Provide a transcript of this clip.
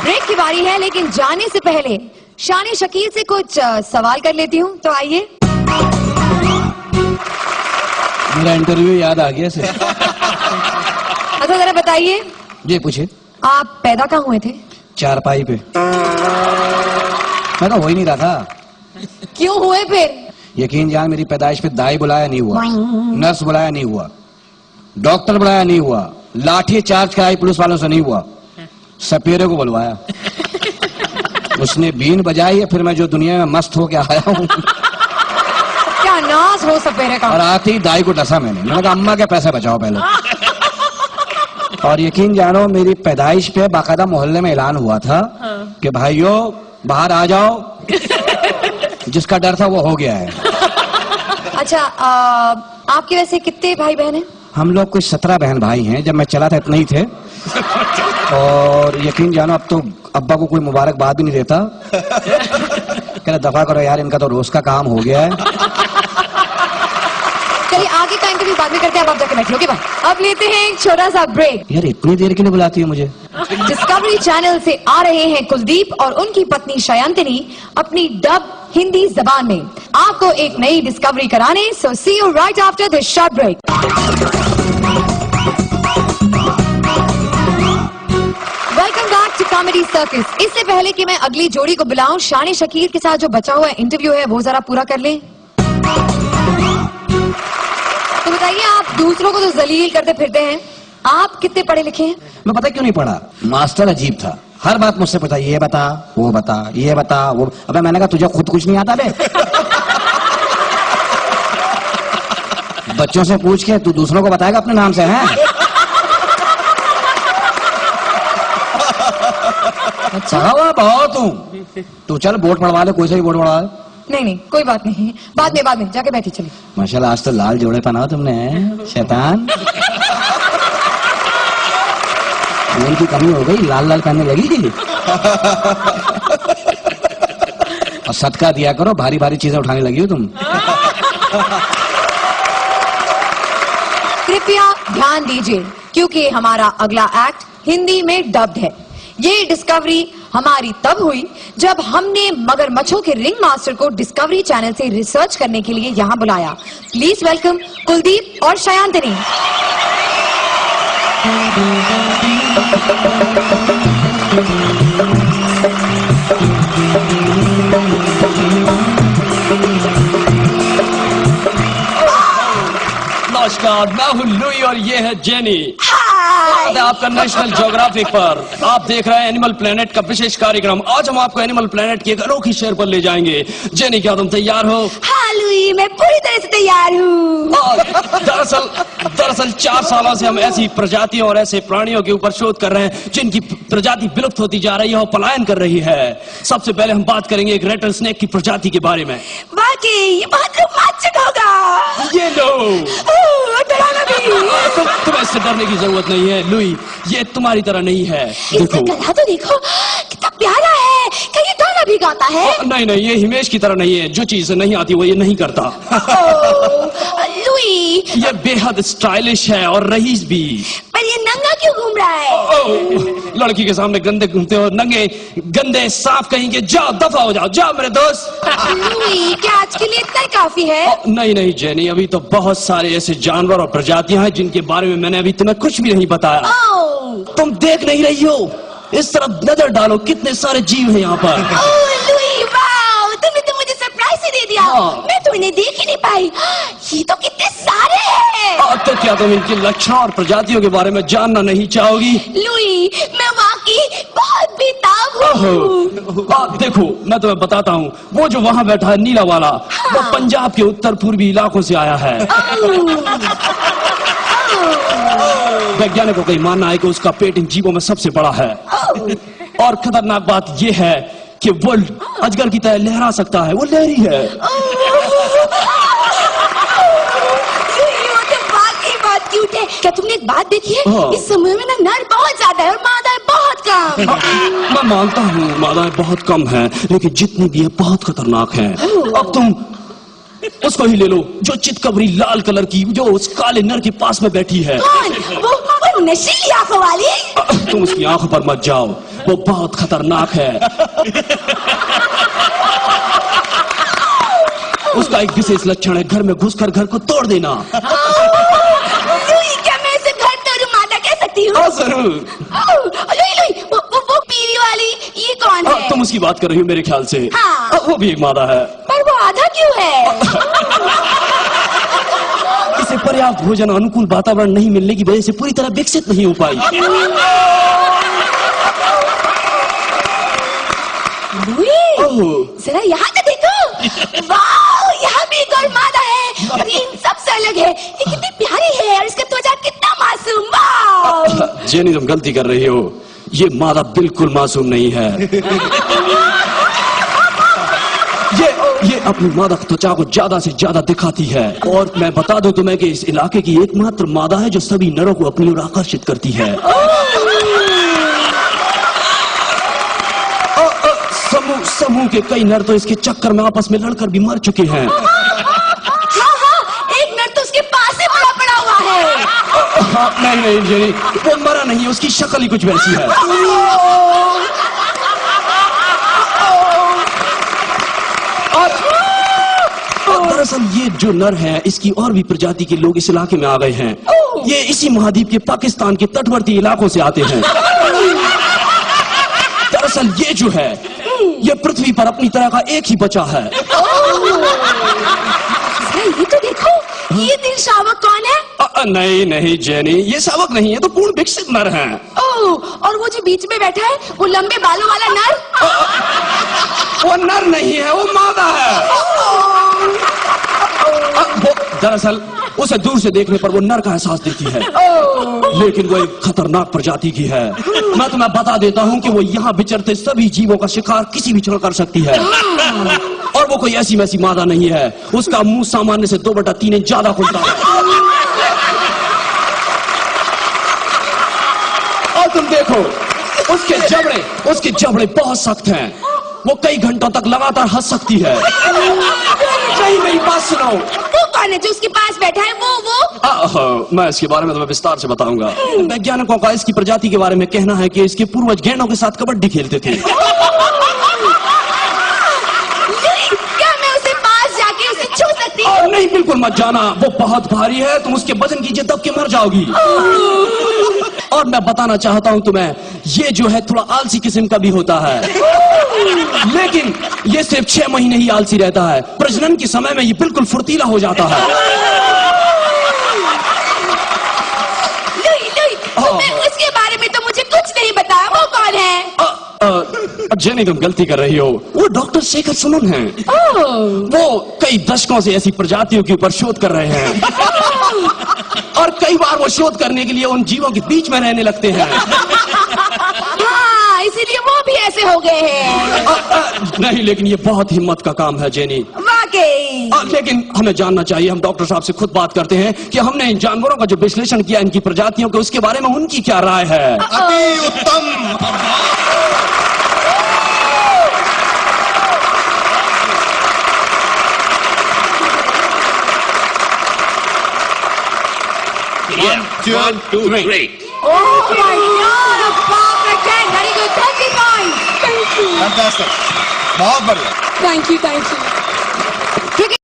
Break की बारी है, लेकिन जाने से पहले शान शकील से कुछ सवाल कर लेती हूँ, तो आइए। मेरा इंटरव्यू याद आ गया से। अच्छा जरा बताइए। जी पूछिए। आप पैदा कहाँ हुए थे? चारपाई पे। मैं तो हो ही नहीं रहा था। क्यों हुए फिर? यकीन जान, मेरी पैदाइश पे दाई बुलाया नहीं हुआ, नर्स बुलाया नहीं हुआ, डॉक्टर बुलाया नहीं हुआ, लाठी चार्ज कराई पुलिस वालों से नहीं हुआ, सपेरे को बुलवाया। उसने बीन बजाई है, फिर मैं जो दुनिया में मस्त होके आया हूँ। क्या नाज हो सपेरे का। और आते ही दाई को डसा मैंने कहा अम्मा के पैसे बचाओ पहले। और यकीन जानो, मेरी पैदाइश पे बाकायदा मोहल्ले में ऐलान हुआ था कि भाइयों बाहर आ जाओ, जिसका डर था वो हो गया है। अच्छा आपके वैसे कितने भाई बहन हैं? हम लोग कुछ 17 बहन भाई हैं। जब मैं चला था इतने ही थे। और यकीन जानो, अब तो अब्बा को कोई मुबारकबाद भी नहीं देता। कहना दफा करो यार, इनका तो रोज का काम हो गया है। चलिए आगे का इंटरव्यू बाद में करते हैं, अब आप जाके बैठ लोगे। भाई अब लेते हैं एक छोटा सा ब्रेक। यार इतनी देर के लिए बुलाती है मुझे? डिस्कवरी चैनल से आ रहे हैं कुलदीप और उनकी पत्नी शयांतिनी अपनी डब हिंदी जबान में आपको एक नई डिस्कवरी कराने। So see you right after this short break. Welcome back to Comedy Circus. इससे पहले कि मैं अगली जोड़ी को बुलाऊं, शान शकील के साथ जो बचा हुआ इंटरव्यू है वो जरा पूरा कर लें। तो बताइए, आप दूसरों को तो जलील करते फिरते हैं, आप कितने पढ़े लिखे हैं? मैं पता क्यों नहीं पढ़ा, मास्टर अजीब था। हर बात मुझसे पूछा, ये बता वो बता ये बता वो। अबे मैंने कहा तुझे खुद कुछ नहीं आता बे। बच्चों से पूछ के तू दूसरों को बताएगा अपने नाम से है? अच्छा हुआ बहुत हूँ। तू चल बोर्ड पढ़वा ले, कोई सा भी बोर्ड पढ़वा ले। नहीं नहीं कोई बात नहीं, बाद में जाके बैठी। चलिए। माशाल्लाह आज तो लाल जोड़े पहना तुमने, शैतान। खून की कमी हो गई, लाल लाल पहनने लगी। और सदका दिया करो, भारी भारी चीजें उठाने लगी हो तुम। कृपया ध्यान दीजिए, क्योंकि हमारा अगला एक्ट हिंदी में डब्ड है। ये डिस्कवरी हमारी तब हुई जब हमने मगरमच्छों के रिंग मास्टर को डिस्कवरी चैनल से रिसर्च करने के लिए यहाँ बुलाया। प्लीज वेलकम कुलदीप और शयांतिनी। नमस्कार, मैं हूँ लुई और ये है जेनी। आपका नेशनल ज्योग्राफिक पर आप देख रहे हैं एनिमल प्लेनेट का विशेष कार्यक्रम। आज हम आपको एनिमल प्लेनेट की एक अनोखी शहर पर ले जाएंगे। जेनी, क्या तुम तैयार हो? हाँ लुई, मैं पूरी तरह से तैयार हूँ। दरअसल 4 सालों से हम ऐसी प्रजातियों और ऐसे प्राणियों के ऊपर शोध कर रहे हैं जिनकी प्रजाति विलुप्त होती जा रही है और पलायन कर रही है। सबसे पहले हम बात करेंगे एक रेटल स्नेक की प्रजाति के बारे में। बाकी ये बहुत रोमांचक होगा। ये लो, तुम्हें इससे डरने की जरूरत नहीं है लुई, ये तुम्हारी तरह नहीं है। देखो गला तो देखो, कितना प्यारा है। क्या ये गाना भी गाता है? नहीं, ये हिमेश की तरह नहीं है। जो चीज नहीं आती वो ये नहीं करता। लुई, ये बेहद स्टाइलिश है और रईस भी। पर ये नंगा क्यों घूम रहा है? लड़की के सामने गंदे घूमते हो, नंगे गंदे साफ कहेंगे। जाओ, दफा हो जाओ, जाओ मेरे दोस्त। लुई, क्या आज के लिए इतना ही काफी है? नहीं जेनी, अभी तो बहुत सारे ऐसे जानवर और प्रजातियां हैं जिनके बारे में मैंने अभी तुम्हें कुछ भी नहीं बताया। तुम देख नहीं रही हो, इस तरफ नजर डालो, कितने सारे जीव हैं यहाँ पर। लुई, वाओ, तुमने तो मुझे सरप्राइज ही दे दिया। मैं तो इन्हें देख ही नहीं पाई। ये तो कितने सारे हैं। तो क्या तुम इनके लक्षण और प्रजातियों के बारे में जानना नहीं चाहोगी? लुई, मैं वाकई बहुत बेताब हूँ। देखो, मैं तुम्हें बताता हूँ, वो जो वहाँ बैठा है नीला वाला, वो पंजाब के उत्तर पूर्वी इलाकों से आया है। वैज्ञानिकों का मानना है कि उसका पेट इन जीवों में सबसे बड़ा है। और खतरनाक बात यह है कि वो अजगर की तरह लहरा सकता है, वो लहरी है। क्यूट है। क्या तुमने एक बात देखी है? इस समय में ना नर बहुत ज्यादा है और मादाएं बहुत कम। मैं मानता हूँ मादाएं बहुत कम हैं, लेकिन जितनी भी है बहुत खतरनाक हैं। अब तुम उसको ही ले लो, जो चितकबरी लाल कलर की, जो उस काले नर के पास में बैठी है। वो नशीली आंखों वाली। तुम उसकी आंखों पर मत जाओ, वो बहुत खतरनाक है। उसका एक विशेष लक्षण है घर में घुसकर घर को तोड़ देना। लुई, क्या मैं इसे घर तोड़ू मादा कह सकती हूँ? हाँ जरूर। लुई लुई, वो पीली वाली ये कौन है? तुम उसकी बात कर रही हो मेरे ख्याल से। हाँ। वो भी एक मादा है। पर वो आधा क्यों है? इसे पर्याप्त भोजन और अनुकूल वातावरण नहीं मिलने की वजह से पूरी तरह विकसित नहीं हो पाई। लुई, जरा यहाँ तो देखो। वाह, यहाँ भी एक और मादा है और इन सबसे अलग है। ये कितनी प्यारी है और इसका त्वचा कितना मासूम। वाह जेनी, तुम गलती कर रही हो। ये मादा बिल्कुल मासूम नहीं है। ये अपनी मादा त्वचा को ज्यादा से ज्यादा दिखाती है। और मैं बता दूं तुम्हें कि इस इलाके की एकमात्र मादा है जो सभी नरों को अपनी ओर आकर्षित करती है। समूह के कई नर तो इसके चक्कर में आपस में लड़कर भी मर चुके हैं। हाँ, एक नर तो उसके पास ही पड़ा हुआ है। नहीं जेनी, वो मरा नहीं है, उसकी शक्ल ही कुछ वैसी है। और दरअसल ये जो नर है, इसकी और भी प्रजाति के लोग इस इलाके में आ गए हैं। ये इसी महाद्वीप के पाकिस्तान के तटवर्ती इलाकों से आते हैं। दरअसल ये जो है, ये पृथ्वी पर अपनी तरह का एक ही बचा है। ये तो देखो, ये दिल शावक कौन है? नहीं जेनी, ये शावक नहीं है, तो पूर्ण विकसित नर है। और वो जो बीच में बैठा है, वो लंबे बालों वाला नर? वो नर नहीं है, वो मादा है। दरअसल उसे दूर से देखने पर वो नर का एहसास देती है, लेकिन वो एक खतरनाक प्रजाति की है। मैं तुम्हें बता देता हूँ कि वो यहाँ विचरते सभी जीवों का शिकार किसी भी क्षण कर सकती है। और वो कोई ऐसी वैसी मादा नहीं है। उसका मुंह सामान्य से 2/3 इंच ज्यादा खुलता है। और तुम देखो, उसके जबड़े बहुत सख्त हैं। वो कई घंटों तक लगातार हंस सकती है। नहीं, मेरी बात सुनो। वो कौन है जो उसके पास बैठा है? वो मैं इसके बारे में तुम्हें विस्तार से बताऊंगा। वैज्ञानिकों का इसकी प्रजाति के बारे में कहना है कि इसके पूर्वज गैंडों के साथ कबड्डी खेलते थे। क्या मैं उसे पास जाके उसे छू सकती हूँ? नहीं, बिल्कुल मत जाना, वो बहुत भारी है। तुम उसके वजन की दब के मर जाओगी। और मैं बताना चाहता हूँ तुम्हें, ये जो है थोड़ा आलसी किस्म का भी होता है। लेकिन ये सिर्फ 6 महीने ही आलसी रहता है। प्रजनन के समय में ये बिल्कुल फुर्तीला हो जाता है। उसके बारे में तो मुझे कुछ नहीं बताया। वो कौन है? जेनी, तुम गलती कर रही हो। वो डॉक्टर शेखर सुमन हैं। वो कई दशकों से ऐसी प्रजातियों के ऊपर शोध कर रहे हैं। और कई बार वो शोध करने के लिए उन जीवों के बीच में रहने लगते हैं। इसीलिए वो भी ऐसे हो गए हैं। नहीं, लेकिन ये बहुत हिम्मत का काम है जेनी। वाकई। लेकिन हमें जानना चाहिए, हम डॉक्टर साहब से खुद बात करते हैं कि हमने इन जानवरों का जो विश्लेषण किया, इनकी प्रजातियों के, उसके बारे में उनकी क्या राय है। अति उत्तम। One, two, three. Oh my God! A perfect 10. Very good. 30 points. Thank you. Fantastic. बहुत बढ़िया। Thank you.